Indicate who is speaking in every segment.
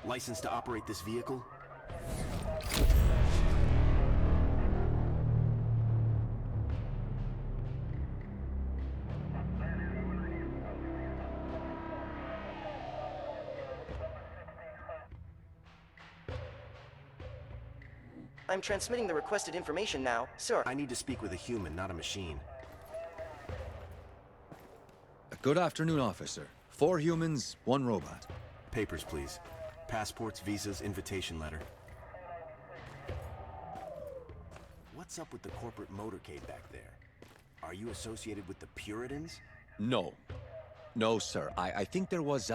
Speaker 1: License to operate this vehicle?
Speaker 2: I'm transmitting the requested information now, sir.
Speaker 1: I need to speak with a human, not a machine.
Speaker 3: Good afternoon, officer. 4 humans, 1 robot.
Speaker 1: Papers, please. Passports, visas, invitation letter. What's up with the corporate motorcade back there? Are you associated with the Puritans?
Speaker 3: No. No, sir. I think there was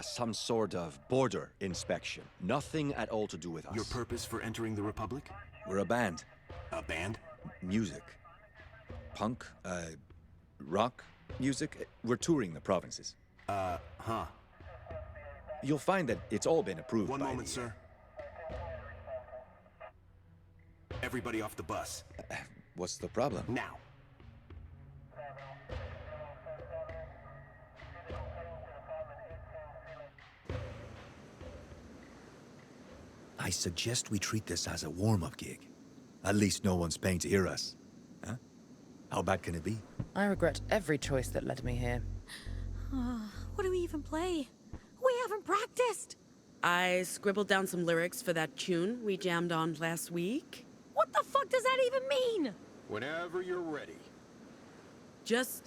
Speaker 3: some sort of border inspection. Nothing at all to do with us.
Speaker 1: Your purpose for entering the Republic?
Speaker 3: We're a band.
Speaker 1: A band?
Speaker 3: Music. Punk, rock music. We're touring the provinces.
Speaker 1: Huh.
Speaker 3: You'll find that it's all been approved by
Speaker 1: One moment,
Speaker 3: the,
Speaker 1: sir. Everybody off the bus.
Speaker 3: What's the problem?
Speaker 1: Now.
Speaker 3: I suggest we treat this as a warm-up gig. At least no one's paying to hear us. Huh? How bad can it be?
Speaker 4: I regret every choice that led me here.
Speaker 5: What do we even play? We haven't practiced!
Speaker 6: I scribbled down some lyrics for that tune we jammed on last week.
Speaker 5: What the fuck does that even mean?
Speaker 1: Whenever you're ready.
Speaker 6: Just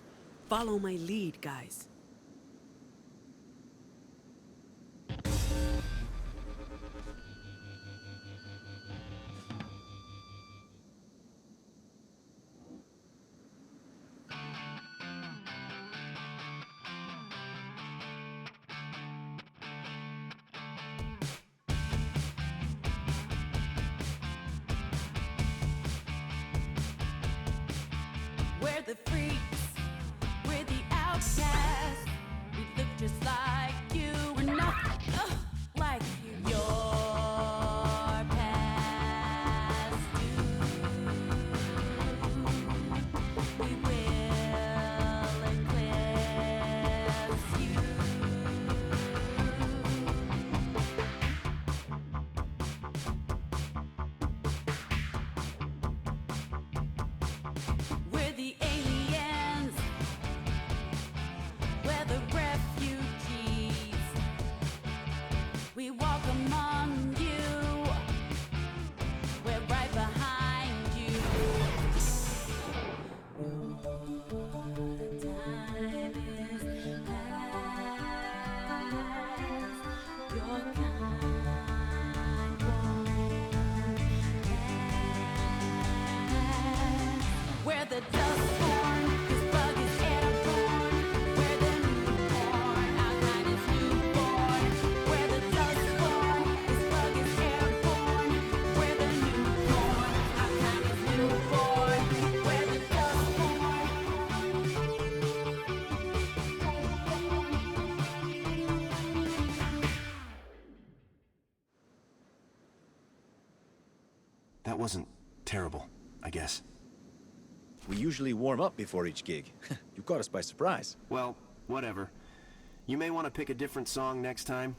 Speaker 6: follow my lead, guys.
Speaker 7: We're the freaks, we're the outcasts. We look just like you, we're not like you. Your past due. We will eclipse you. We're the aliens, we're the refugees. We walk among you, we're right behind you. Time is past, your kind won't last. We're the Dustborn, this bug is airborne. We're the newborn, our kind is newborn. We're the Dustborn, this bug is airborne. We're the newborn, our kind is newborn. We're the Dustborn.
Speaker 1: That wasn't terrible, I guess.
Speaker 3: We usually warm up before each gig. You caught us by surprise.
Speaker 1: Well, whatever. You may want to pick a different song next time.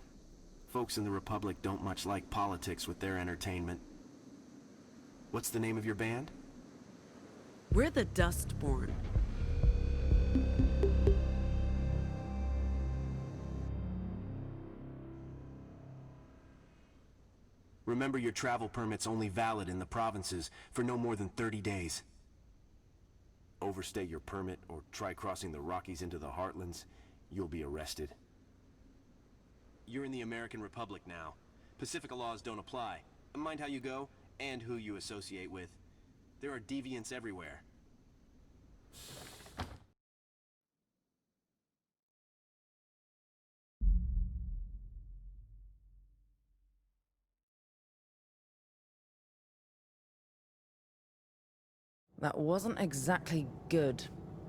Speaker 1: Folks in the Republic don't much like politics with their entertainment. What's the name of your band?
Speaker 6: We're the Dustborn.
Speaker 1: Remember, your travel permit's only valid in the provinces for no more than 30 days. Overstay your permit or try crossing the Rockies into the Heartlands, you'll be arrested. You're in the American Republic now. Pacifica laws don't apply. Mind how you go and who you associate with. There are deviants everywhere.
Speaker 4: That wasn't exactly good,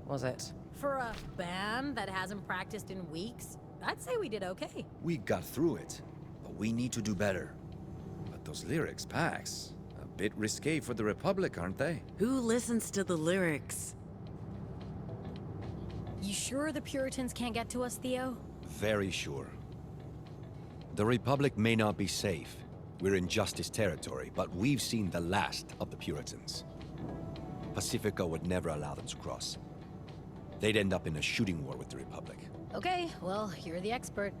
Speaker 4: was it?
Speaker 5: For a band that hasn't practiced in weeks, I'd say we did okay.
Speaker 3: We got through it, but we need to do better. those lyrics, Pax. A bit risque for the Republic, aren't they?
Speaker 6: Who listens to the lyrics?
Speaker 5: You sure the Puritans can't get to us, Theo?
Speaker 3: Very sure. The Republic may not be safe. We're in Justice territory, but we've seen the last of the Puritans. Pacifica would never allow them to cross. They'd end up in a shooting war with the Republic.
Speaker 5: Okay, well, you're the expert.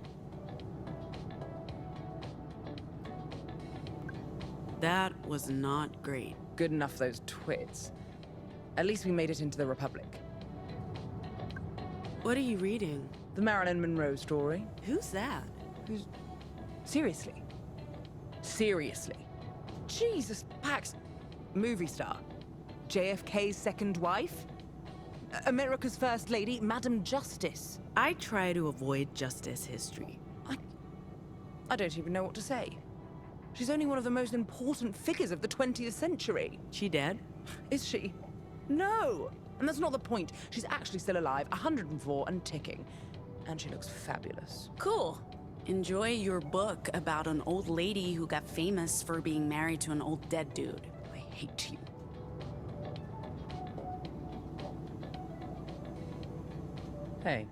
Speaker 6: That was not great.
Speaker 4: Good enough for those twits. At least we made it into the Republic.
Speaker 6: What are you reading?
Speaker 4: The Marilyn Monroe story.
Speaker 6: Who's that?
Speaker 4: Seriously? Seriously? Jesus, Pax. Movie star. JFK's second wife? America's first lady, Madam Justice.
Speaker 6: I try to avoid justice history.
Speaker 4: I don't even know what to say. She's only one of the most important figures of the 20th century.
Speaker 6: She dead?
Speaker 4: Is she? No! And that's not the point. She's actually still alive, 104 and ticking. And she looks fabulous.
Speaker 6: Cool. Enjoy your book about an old lady who got famous for being married to an old dead dude.
Speaker 4: I hate you. Hey.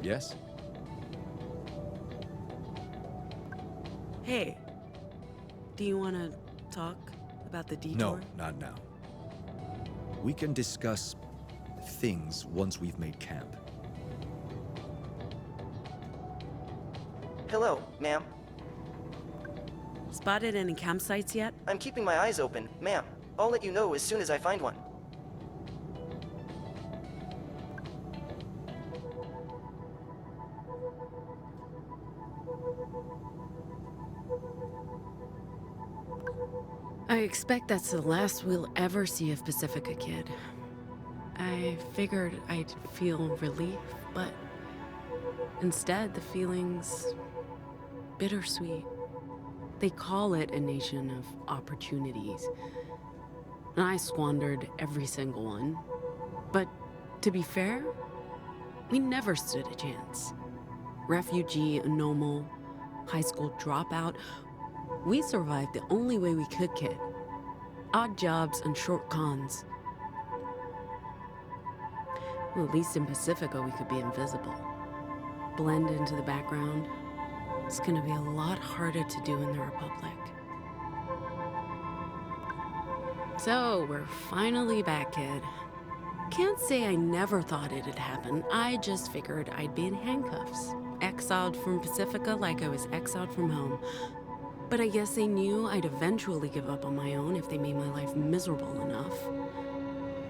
Speaker 3: Yes?
Speaker 6: Hey, do you want to talk about the detour?
Speaker 3: No, not now. We can discuss things once we've made camp.
Speaker 2: Hello, ma'am.
Speaker 6: Spotted any campsites yet?
Speaker 2: I'm keeping my eyes open, ma'am. I'll let you know as soon as I find one.
Speaker 6: I expect that's the last we'll ever see of Pacifica Kid. I figured I'd feel relief, but instead the feeling's bittersweet. They call it a nation of opportunities, and I squandered every single one. But to be fair, we never stood a chance. Refugee, normal, high school dropout, we survived the only way we could, kid. Odd jobs and short cons. Well, at least in Pacifica, we could be invisible. Blend into the background. It's gonna be a lot harder to do in the Republic. So, we're finally back, kid. Can't say I never thought it'd happen. I just figured I'd be in handcuffs. Exiled from Pacifica like I was exiled from home. But I guess they knew I'd eventually give up on my own if they made my life miserable enough.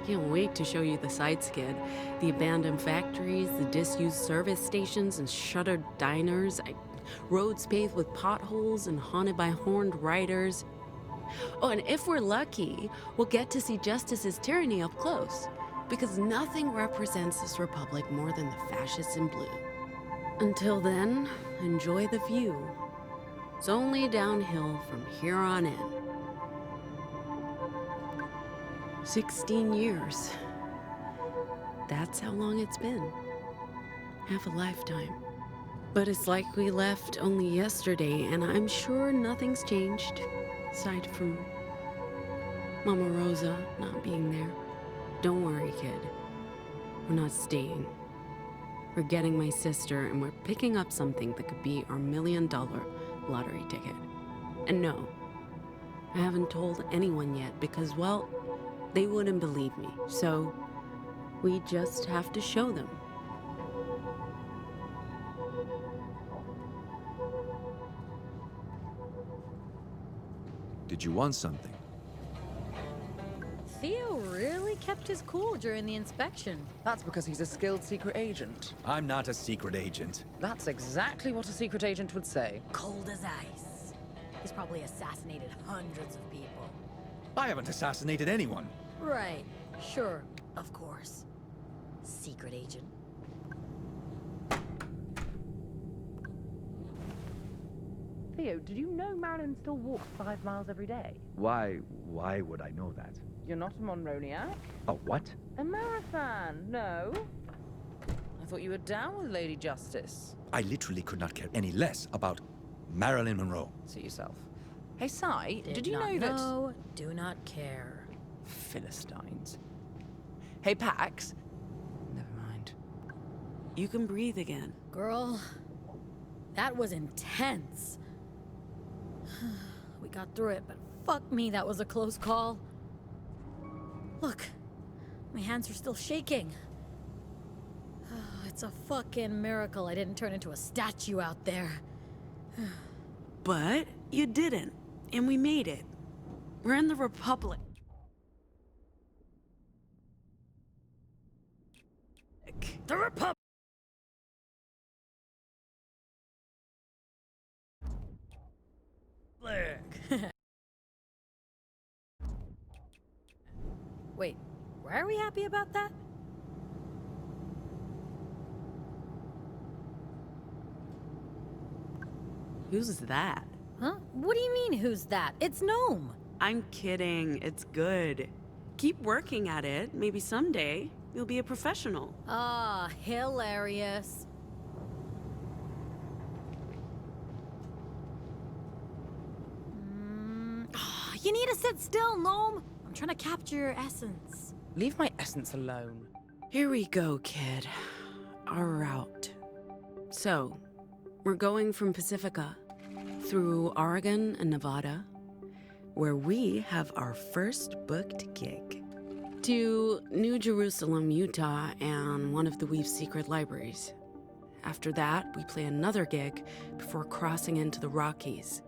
Speaker 6: Can't wait to show you the sights, kid. The abandoned factories, the disused service stations and shuttered diners, roads paved with potholes and haunted by horned riders. Oh, and if we're lucky, we'll get to see Justice's tyranny up close. Because nothing represents this republic more than the fascists in blue. Until then, enjoy the view. It's only downhill from here on in. 16 years. That's how long it's been. Half a lifetime. But it's like we left only yesterday, and I'm sure nothing's changed. Aside from Mama Rosa not being there. Don't worry, kid. We're not staying. We're getting my sister, and we're picking up something that could be our $1 million lottery ticket. And no, I haven't told anyone yet because, well, they wouldn't believe me. So we just have to show them.
Speaker 3: Did you want something?
Speaker 5: Theo really kept his cool during the inspection.
Speaker 4: That's because he's a skilled secret agent.
Speaker 3: I'm not a secret agent.
Speaker 4: That's exactly what a secret agent would say.
Speaker 5: Cold as ice. He's probably assassinated hundreds of people.
Speaker 3: I haven't assassinated anyone.
Speaker 5: Right. Sure. Of course. Secret agent.
Speaker 4: Theo, did you know Marilyn still walks 5 miles every day?
Speaker 8: Why would I know that?
Speaker 4: You're not a Monroniac?
Speaker 8: A what?
Speaker 4: A marathon, no? I thought you were down with Lady Justice.
Speaker 3: I literally could not care any less about Marilyn Monroe.
Speaker 4: See yourself. Hey, Sai, did you
Speaker 5: not
Speaker 4: know that...
Speaker 5: know, do not care.
Speaker 4: Philistines. Hey, Pax. Never mind.
Speaker 6: You can breathe again.
Speaker 5: Girl, that was intense. We got through it, but fuck me, that was a close call. Look, my hands are still shaking. It's a fucking miracle I didn't turn into a statue out there.
Speaker 6: But you didn't, and we made it. We're in the Republic.
Speaker 5: The Republic! Wait, why are we happy about that?
Speaker 6: Who's that?
Speaker 5: Huh? What do you mean, who's that? It's Gnome!
Speaker 6: I'm kidding. It's good. Keep working at it. Maybe someday you'll be a professional.
Speaker 5: Ah, hilarious. You need to sit still, Gnome! I'm trying to capture your essence.
Speaker 4: Leave my essence alone.
Speaker 6: Here we go, kid. Our route. So, we're going from Pacifica through Oregon and Nevada, where we have our first booked gig, to New Jerusalem, Utah, and one of the Weave's secret libraries. After that, we play another gig before crossing into the Rockies,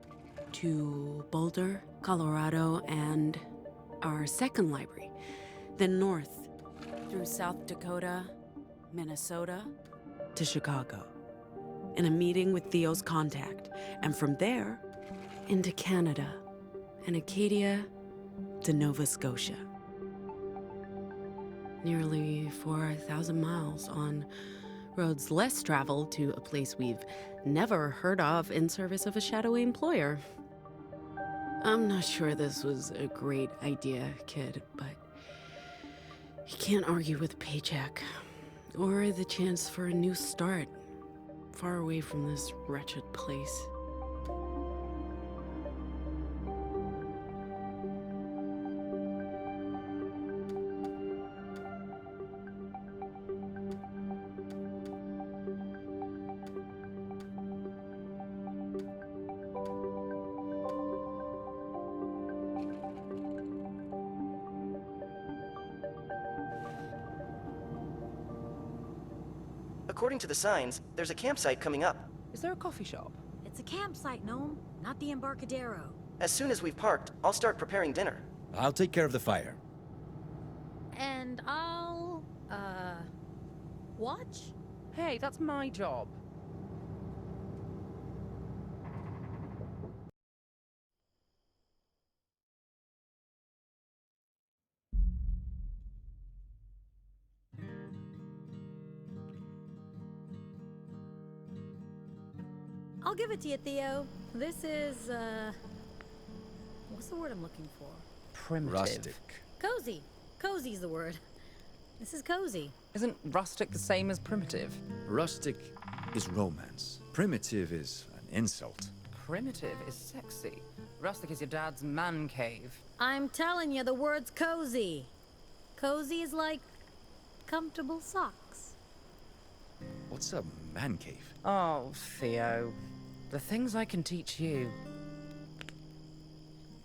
Speaker 6: to Boulder, Colorado, and our second library. Then north, through South Dakota, Minnesota, to Chicago, in a meeting with Theo's contact, and from there, into Canada, and Acadia to Nova Scotia. Nearly 4,000 miles on roads less traveled to a place we've never heard of in service of a shadowy employer. I'm not sure this was a great idea, kid, but you can't argue with a paycheck or the chance for a new start, far away from this wretched place.
Speaker 2: According to the signs, there's a campsite coming up.
Speaker 4: Is there a coffee shop?
Speaker 5: It's a campsite, Gnome, not the Embarcadero.
Speaker 2: As soon as we've parked, I'll start preparing dinner.
Speaker 3: I'll take care of the fire.
Speaker 5: And I'll, watch?
Speaker 4: Hey, that's my job.
Speaker 5: I'll give it to you, Theo. This is, what's the word I'm looking for?
Speaker 4: Primitive.
Speaker 3: Rustic.
Speaker 5: Cozy. Cozy's the word. This is cozy.
Speaker 4: Isn't rustic the same as primitive?
Speaker 3: Rustic is romance. Primitive is an insult.
Speaker 4: Primitive is sexy. Rustic is your dad's man cave.
Speaker 5: I'm telling you, the word's cozy. Cozy is like comfortable socks.
Speaker 3: What's a man cave?
Speaker 4: Oh, Theo. The things I can teach you.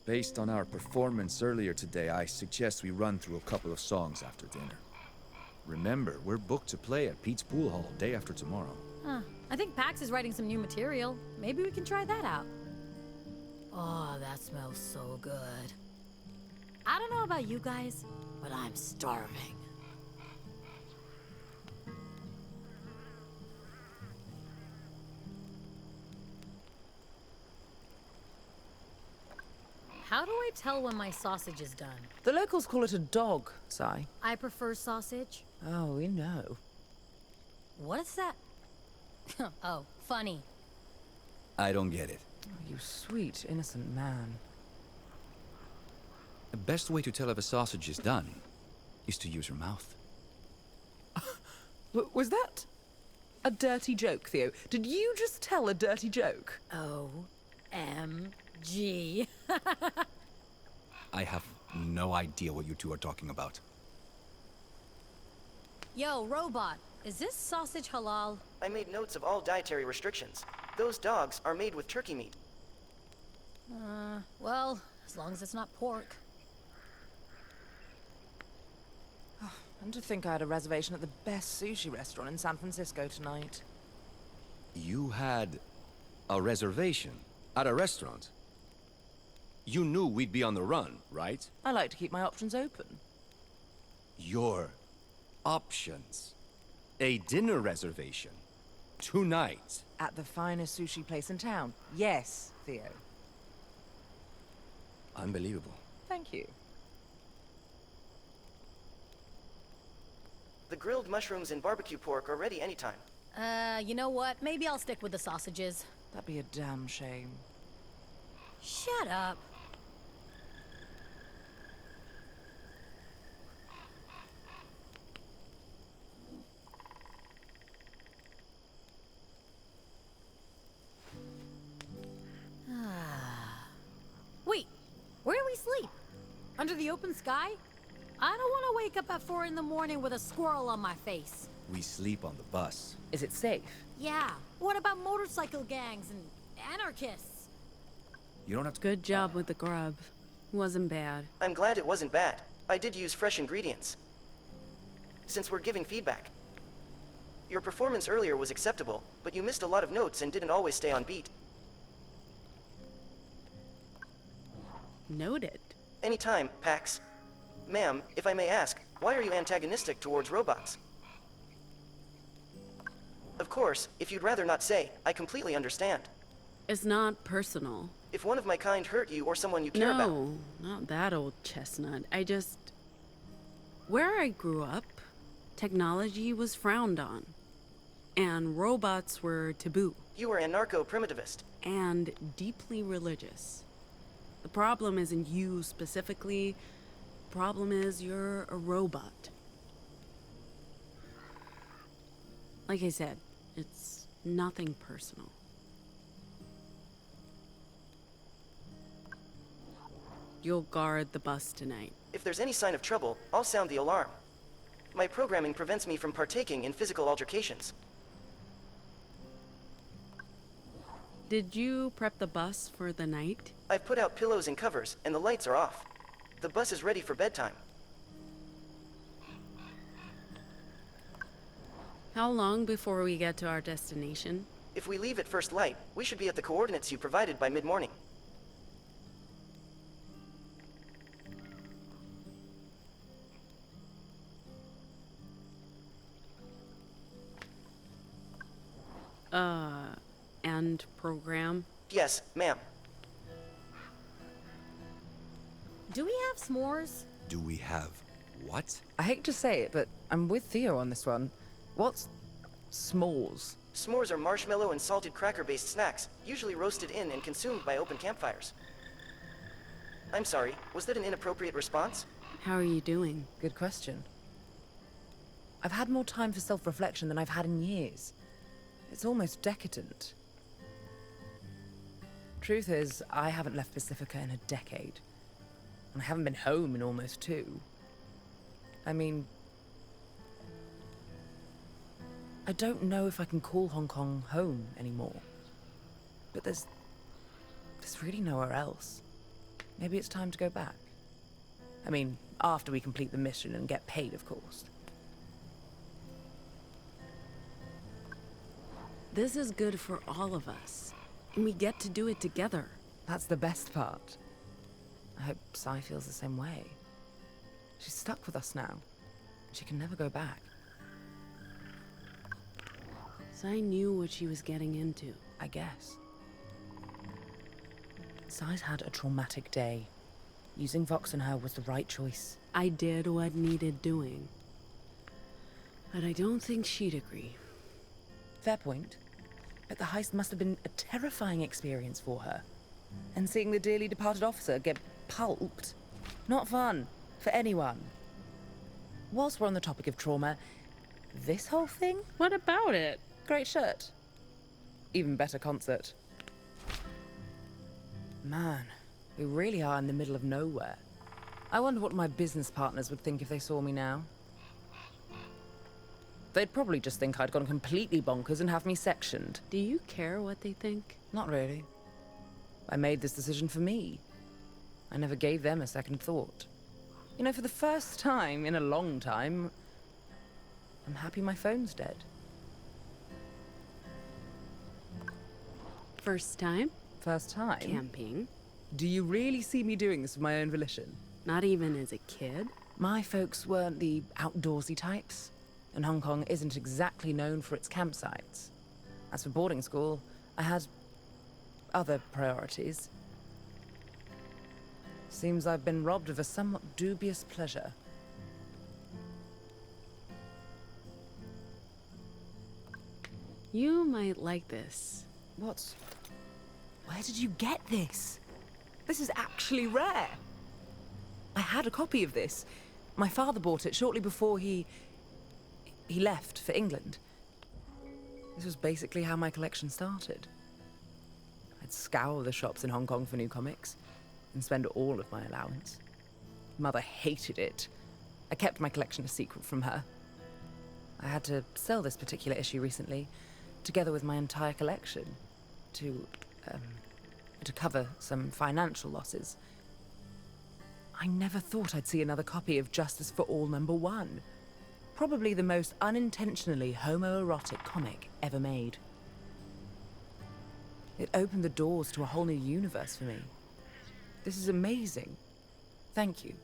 Speaker 8: Based on our performance earlier today, I suggest we run through a couple of songs after dinner. Remember, we're booked to play at Pete's Pool Hall day after tomorrow.
Speaker 5: Huh. I think Pax is writing some new material. Maybe we can try that out. Oh, that smells so good. I don't know about you guys, but I'm starving. How do I tell when my sausage is done?
Speaker 4: The locals call it a dog, Sai.
Speaker 5: I prefer sausage.
Speaker 4: Oh, we know.
Speaker 5: What is that? Oh, funny.
Speaker 3: I don't get it.
Speaker 4: You sweet, innocent man.
Speaker 8: The best way to tell if a sausage is done is to use your mouth.
Speaker 4: Was that a dirty joke, Theo? Did you just tell a dirty joke?
Speaker 5: OMG.
Speaker 3: I have no idea what you two are talking about.
Speaker 5: Yo, robot, is this sausage halal?
Speaker 2: I made notes of all dietary restrictions. Those dogs are made with turkey meat.
Speaker 5: Well, as long as it's not pork.
Speaker 4: And to think I had a reservation at the best sushi restaurant in San Francisco tonight.
Speaker 3: You had a reservation at a restaurant? You knew we'd be on the run, right?
Speaker 4: I like to keep my options open.
Speaker 3: Your options. A dinner reservation. Tonight.
Speaker 4: At the finest sushi place in town. Yes, Theo.
Speaker 3: Unbelievable.
Speaker 4: Thank you.
Speaker 2: The grilled mushrooms and barbecue pork are ready anytime.
Speaker 5: You know what? Maybe I'll stick with the sausages.
Speaker 4: That'd be a damn shame.
Speaker 5: Shut up. Wait, where do we sleep? Under the open sky? I don't want to wake up at 4 in the morning with a squirrel on my face.
Speaker 8: We sleep on the bus.
Speaker 4: Is it safe?
Speaker 5: Yeah, what about motorcycle gangs and anarchists?
Speaker 8: You don't have to...
Speaker 6: Good job with the grub. Wasn't bad.
Speaker 2: I'm glad it wasn't bad. I did use fresh ingredients. Since we're giving feedback. Your performance earlier was acceptable, but you missed a lot of notes and didn't always stay on beat.
Speaker 6: Noted.
Speaker 2: Anytime, Pax. Ma'am, if I may ask, why are you antagonistic towards robots? Of course, if you'd rather not say, I completely understand.
Speaker 6: It's not personal.
Speaker 2: If one of my kind hurt you or someone you care about...
Speaker 6: No, not that old chestnut. Where I grew up, technology was frowned on. And robots were taboo.
Speaker 2: You are anarcho-primitivist.
Speaker 6: And deeply religious. The problem isn't you specifically. The problem is you're a robot. Like I said, it's nothing personal. You'll guard the bus tonight.
Speaker 2: If there's any sign of trouble, I'll sound the alarm. My programming prevents me from partaking in physical altercations.
Speaker 6: Did you prep the bus for the night?
Speaker 2: I've put out pillows and covers, and the lights are off. The bus is ready for bedtime.
Speaker 6: How long before we get to our destination?
Speaker 2: If we leave at first light, we should be at the coordinates you provided by mid-morning.
Speaker 6: End program?
Speaker 2: Yes, ma'am.
Speaker 5: Do we have s'mores?
Speaker 3: Do we have what?
Speaker 4: I hate to say it, but I'm with Theo on this one. What's s'mores?
Speaker 2: S'mores are marshmallow and salted cracker-based snacks, usually roasted in and consumed by open campfires. I'm sorry, was that an inappropriate response?
Speaker 6: How are you doing?
Speaker 4: Good question. I've had more time for self-reflection than I've had in years. It's almost decadent. Truth is, I haven't left Pacifica in a decade. And I haven't been home in almost 2. I mean... I don't know if I can call Hong Kong home anymore. But there's really nowhere else. Maybe it's time to go back. I mean, after we complete the mission and get paid, of course.
Speaker 6: This is good for all of us. And we get to do it together.
Speaker 4: That's the best part. I hope Sai feels the same way. She's stuck with us now. She can never go back.
Speaker 6: Sai knew what she was getting into.
Speaker 4: I guess. Sai's had a traumatic day. Using Vox and her was the right choice.
Speaker 6: I did what needed doing. But I don't think she'd agree.
Speaker 4: Fair point. But the heist must have been a terrifying experience for her. And seeing the dearly departed officer get pulped, not fun for anyone. Whilst we're on the topic of trauma, this whole thing?
Speaker 6: What about it?
Speaker 4: Great shirt. Even better concert. Man, we really are in the middle of nowhere. I wonder what my business partners would think if they saw me now. They'd probably just think I'd gone completely bonkers and have me sectioned.
Speaker 6: Do you care what they think?
Speaker 4: Not really. I made this decision for me. I never gave them a second thought. You know, for the first time in a long time, I'm happy my phone's dead.
Speaker 6: First time?
Speaker 4: First time?
Speaker 6: Camping?
Speaker 4: Do you really see me doing this of my own volition?
Speaker 6: Not even as a kid?
Speaker 4: My folks weren't the outdoorsy types, and Hong Kong isn't exactly known for its campsites. As for boarding school, I had other priorities. Seems I've been robbed of a somewhat dubious pleasure.
Speaker 6: You might like this.
Speaker 4: What? Where did you get this? This is actually rare. I had a copy of this. My father bought it shortly before he left for England. This was basically how my collection started. I'd scour the shops in Hong Kong for new comics and spend all of my allowance. Mother hated it. I kept my collection a secret from her. I had to sell this particular issue recently, together with my entire collection, to cover some financial losses. I never thought I'd see another copy of Justice for All #1. Probably the most unintentionally homoerotic comic ever made. It opened the doors to a whole new universe for me. This is amazing. Thank you.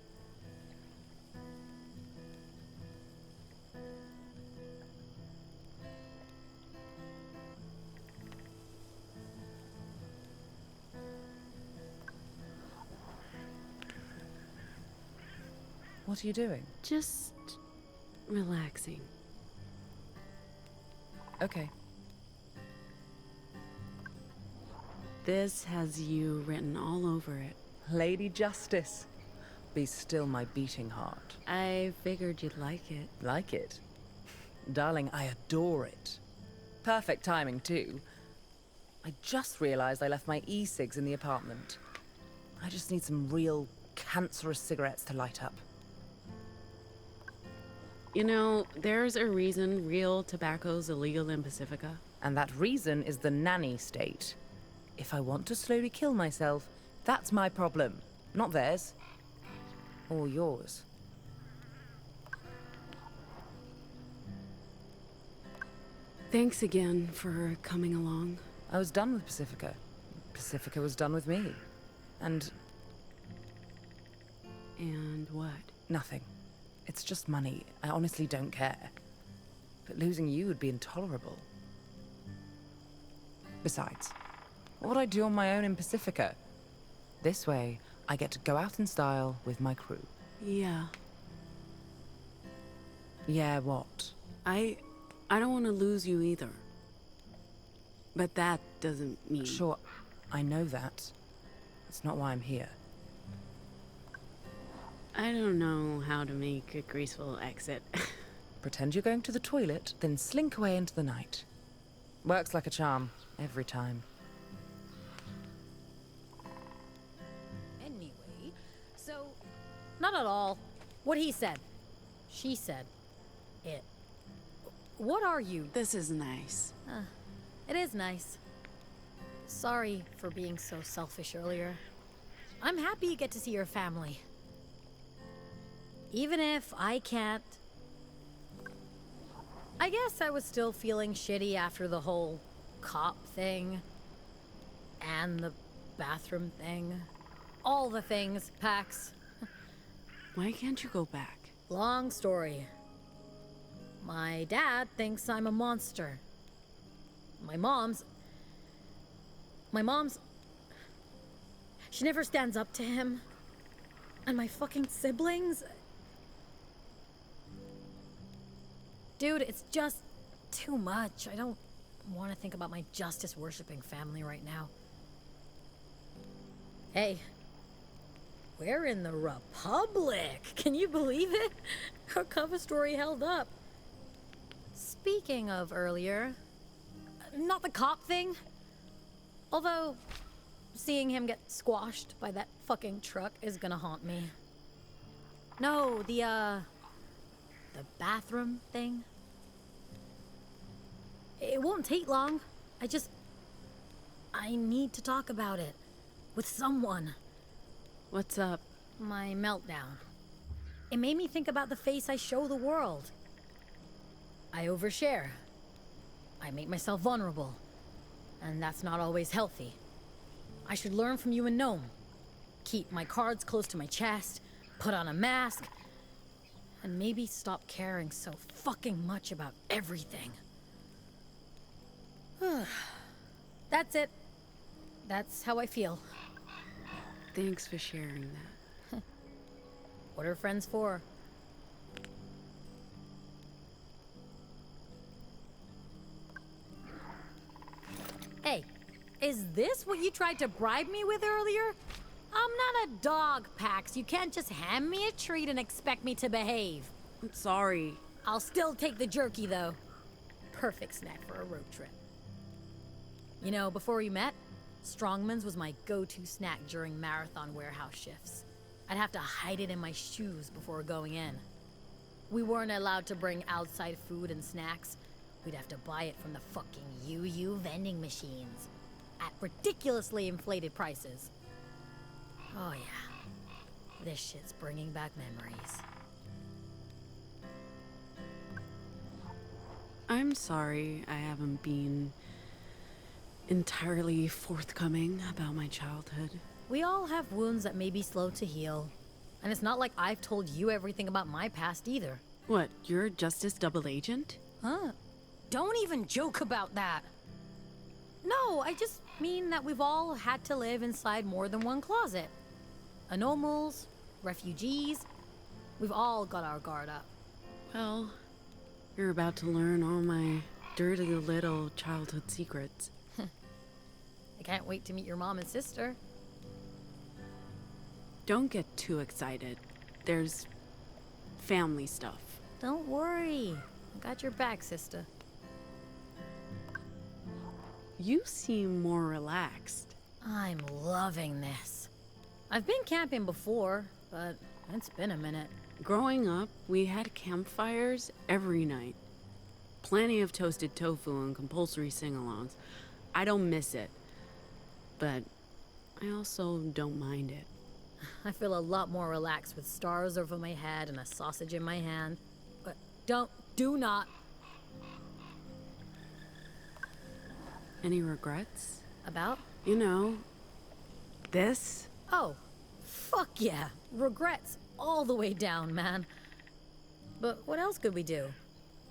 Speaker 4: What are you doing?
Speaker 6: Just relaxing.
Speaker 4: Okay.
Speaker 6: This has you written all over it.
Speaker 4: Lady Justice. Be still my beating heart.
Speaker 6: I figured you'd like it.
Speaker 4: Like it? Darling, I adore it. Perfect timing, too. I just realized I left my e-cigs in the apartment. I just need some real cancerous cigarettes to light up.
Speaker 6: You know, there's a reason real tobacco's illegal in Pacifica.
Speaker 4: And that reason is the nanny state. If I want to slowly kill myself, that's my problem, not theirs. Or yours.
Speaker 6: Thanks again for coming along.
Speaker 4: I was done with Pacifica. Pacifica was done with me. And
Speaker 6: And what?
Speaker 4: nothing. It's just money. I honestly don't care. But losing you would be intolerable. Besides, what would I do on my own in Pacifica? This way, I get to go out in style with my crew.
Speaker 6: Yeah.
Speaker 4: Yeah, what?
Speaker 6: I don't want to lose you either. But that doesn't mean...
Speaker 4: Sure, I know that. That's not why I'm here.
Speaker 6: I don't know how to make a graceful exit.
Speaker 4: Pretend you're going to the toilet, then slink away into the night. Works like a charm, every time.
Speaker 5: Anyway, so... Not at all. What he said. She said. It. What are you?
Speaker 6: This is nice.
Speaker 5: It is nice. Sorry for being so selfish earlier. I'm happy you get to see your family. Even if I can't... I guess I was still feeling shitty after the whole cop thing. And the bathroom thing. All the things, Pax.
Speaker 6: Why can't you go back?
Speaker 5: Long story. My dad thinks I'm a monster. My mom's... She never stands up to him. And my fucking siblings... Dude, it's just too much. I don't want to think about my justice-worshipping family right now. Hey, we're in the Republic. Can you believe it? Our cover story held up. Speaking of earlier, not the cop thing. Although, seeing him get squashed by that fucking truck is gonna haunt me. No, the bathroom thing. It won't take long. I need to talk about it. With someone.
Speaker 6: What's up?
Speaker 5: My meltdown. It made me think about the face I show the world. I overshare. I make myself vulnerable. And that's not always healthy. I should learn from you and Gnome. Keep my cards close to my chest, put on a mask, and maybe stop caring so fucking much about everything. That's it. That's how I feel.
Speaker 6: Thanks for sharing that.
Speaker 5: What are friends for? Hey, is this what you tried to bribe me with earlier? I'm not a dog, Pax. You can't just hand me a treat and expect me to behave.
Speaker 6: I'm sorry.
Speaker 5: I'll still take the jerky, though. Perfect snack for a road trip. You know, before we met, Strongman's was my go-to snack during marathon warehouse shifts. I'd have to hide it in my shoes before going in. We weren't allowed to bring outside food and snacks. We'd have to buy it from the fucking UU vending machines at ridiculously inflated prices. Oh yeah, this shit's bringing back memories.
Speaker 6: I'm sorry I haven't been entirely forthcoming about my childhood.
Speaker 5: We all have wounds that may be slow to heal. And it's not like I've told you everything about my past either.
Speaker 6: What, you're a Justice double agent?
Speaker 5: Huh? Don't even joke about that. No, I just mean that we've all had to live inside more than one closet. Anomals, refugees, we've all got our guard up.
Speaker 6: Well, you're about to learn all my dirty little childhood secrets.
Speaker 5: I can't wait to meet your mom and sister.
Speaker 6: Don't get too excited. There's family stuff.
Speaker 5: Don't worry. I got your back, sister.
Speaker 6: You seem more relaxed.
Speaker 5: I'm loving this. I've been camping before, but it's been a minute.
Speaker 6: Growing up, we had campfires every night. Plenty of toasted tofu and compulsory sing-alongs. I don't miss it. But I also don't mind it.
Speaker 5: I feel a lot more relaxed with stars over my head and a sausage in my hand. But do not.
Speaker 6: Any regrets?
Speaker 5: About?
Speaker 6: You know, this?
Speaker 5: Oh, fuck yeah. Regrets all the way down, man. But what else could we do?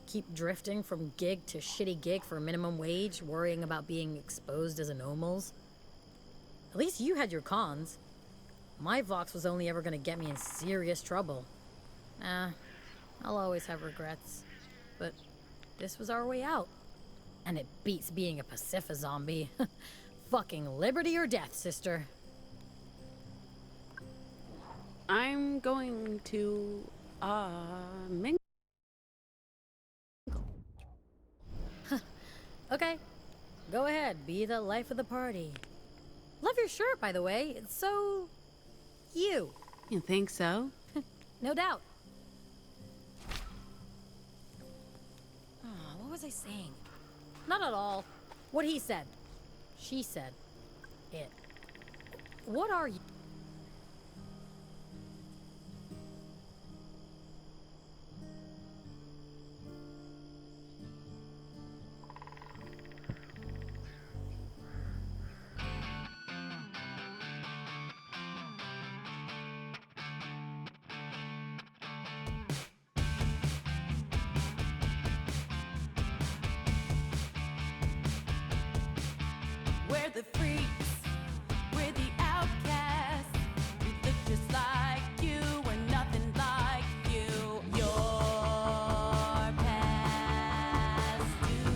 Speaker 5: Keep drifting from gig to shitty gig for minimum wage, worrying about being exposed as anomals? At least you had your cons. My Vox was only ever gonna get me in serious trouble. Nah, I'll always have regrets. But this was our way out. And it beats being a Pacific zombie. Fucking liberty or death, sister.
Speaker 6: I'm going to, mingle.
Speaker 5: Okay, go ahead, be the life of the party. Love your shirt, by the way. It's so... you.
Speaker 6: You think so?
Speaker 5: No doubt. Oh, what was I saying? Not at all. What he said. She said. It. What are you?
Speaker 7: We're the freaks, we're the outcasts. We look just like you, we're nothing like you. Your past due.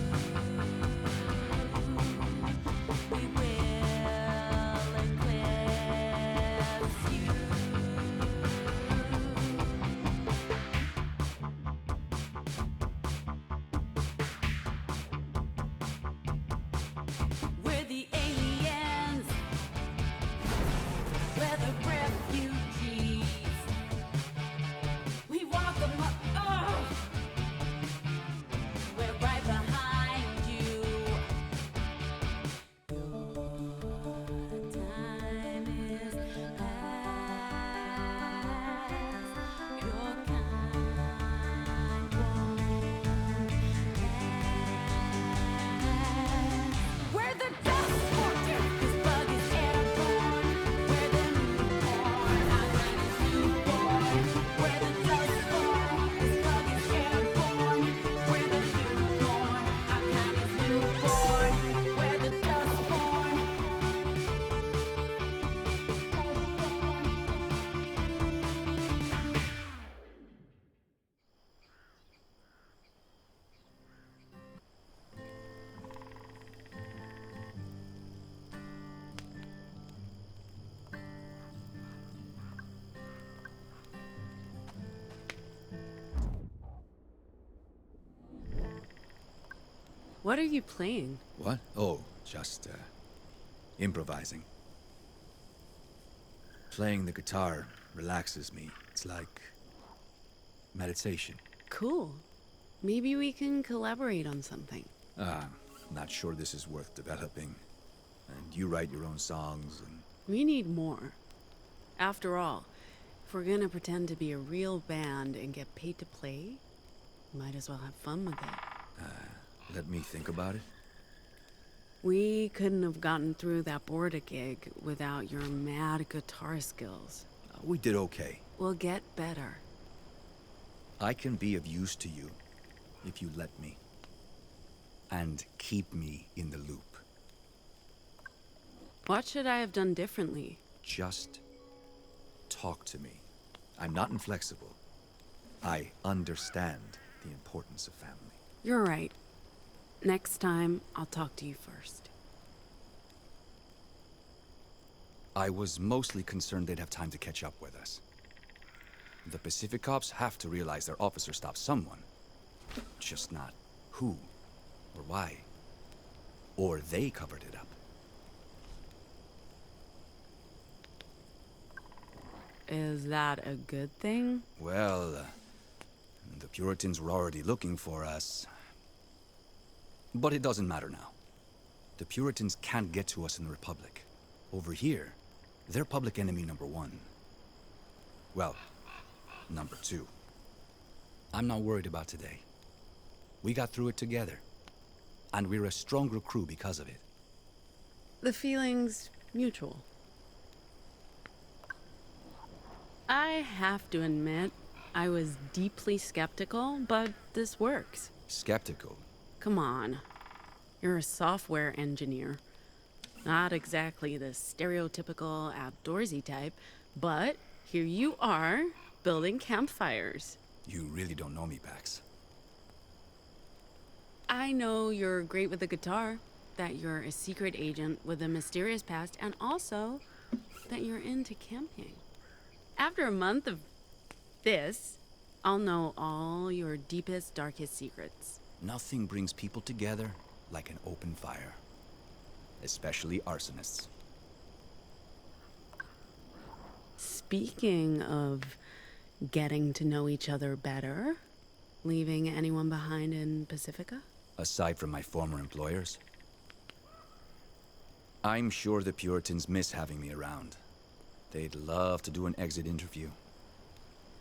Speaker 6: What are you playing?
Speaker 8: What? Oh, just, improvising. Playing the guitar relaxes me. It's like meditation.
Speaker 6: Cool. Maybe we can collaborate on something.
Speaker 8: Not sure this is worth developing. And you write your own songs and...
Speaker 6: We need more. After all, if we're gonna pretend to be a real band and get paid to play, might as well have fun with it.
Speaker 8: Let me think about it.
Speaker 6: We couldn't have gotten through that Border gig without your mad guitar skills.
Speaker 8: We did okay.
Speaker 6: We'll get better.
Speaker 8: I can be of use to you if you let me. And keep me in the loop.
Speaker 6: What should I have done differently?
Speaker 8: Just talk to me. I'm not inflexible. I understand the importance of family.
Speaker 6: You're right. Next time, I'll talk to you first.
Speaker 8: I was mostly concerned they'd have time to catch up with us. The Pacific cops have to realize their officer stopped someone. Just not who or why. Or they covered it up.
Speaker 6: Is that a good thing?
Speaker 8: Well, the Puritans were already looking for us. But it doesn't matter now. The Puritans can't get to us in the Republic. Over here, they're public enemy number one. Well, number two. I'm not worried about today. We got through it together. And we're a stronger crew because of it.
Speaker 6: The feeling's mutual. I have to admit, I was deeply skeptical, but this works.
Speaker 8: Skeptical.
Speaker 6: Come on. You're a software engineer. Not exactly the stereotypical outdoorsy type, but here you are, building campfires.
Speaker 8: You really don't know me, Pax.
Speaker 6: I know you're great with the guitar, that you're a secret agent with a mysterious past, and also that you're into camping. After a month of this, I'll know all your deepest, darkest secrets.
Speaker 8: Nothing brings people together like an open fire. Especially arsonists.
Speaker 6: Speaking of getting to know each other better, leaving anyone behind in Pacifica?
Speaker 8: Aside from my former employers. I'm sure the Puritans miss having me around. They'd love to do an exit interview.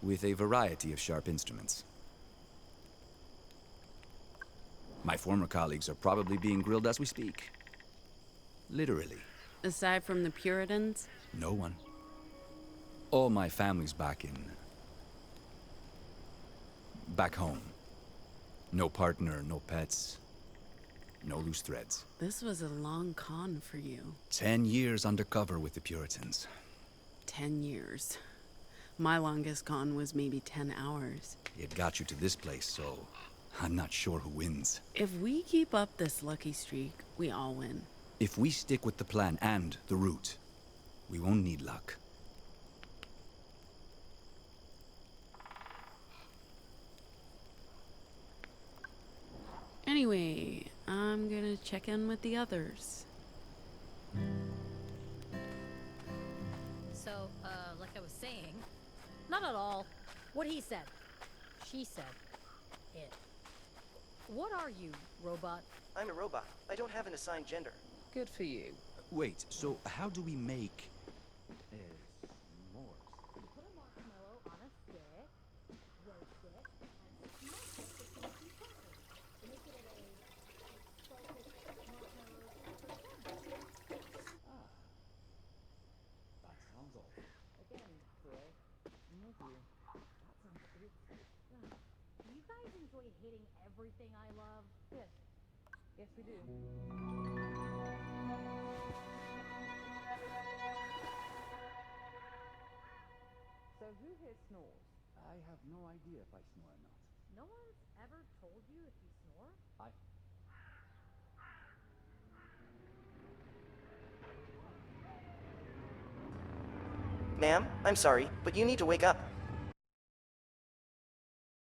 Speaker 8: With a variety of sharp instruments. My former colleagues are probably being grilled as we speak. Literally.
Speaker 6: Aside from the Puritans?
Speaker 8: No one. All my family's back home. No partner, no pets. No loose threads.
Speaker 6: This was a long con for you.
Speaker 8: 10 years undercover with the Puritans.
Speaker 6: 10 years. My longest con was maybe 10 hours.
Speaker 8: It got you to this place, so I'm not sure who wins.
Speaker 6: If we keep up this lucky streak, we all win.
Speaker 8: If we stick with the plan and the route, we won't need luck.
Speaker 6: Anyway, I'm gonna check in with the others.
Speaker 5: So, like I was saying, not at all what he said. She said it. What are you, robot?
Speaker 2: I'm a robot. I don't have an assigned gender.
Speaker 4: Good for you.
Speaker 8: Wait, so how do we make...
Speaker 5: Put a marshmallow on a stick, roast it, and smash it to see if you can. To make it a salted marshmallow.
Speaker 8: That sounds awful.
Speaker 5: Again, Troy. I'm with you. That sounds good. Yeah. Do you guys enjoy hating everything I love? Yes. Yes, we do.
Speaker 4: So who here snores?
Speaker 8: I have no idea if I snore or not.
Speaker 5: No one's ever told you if you snore?
Speaker 2: Ma'am, I'm sorry, but you need to wake up.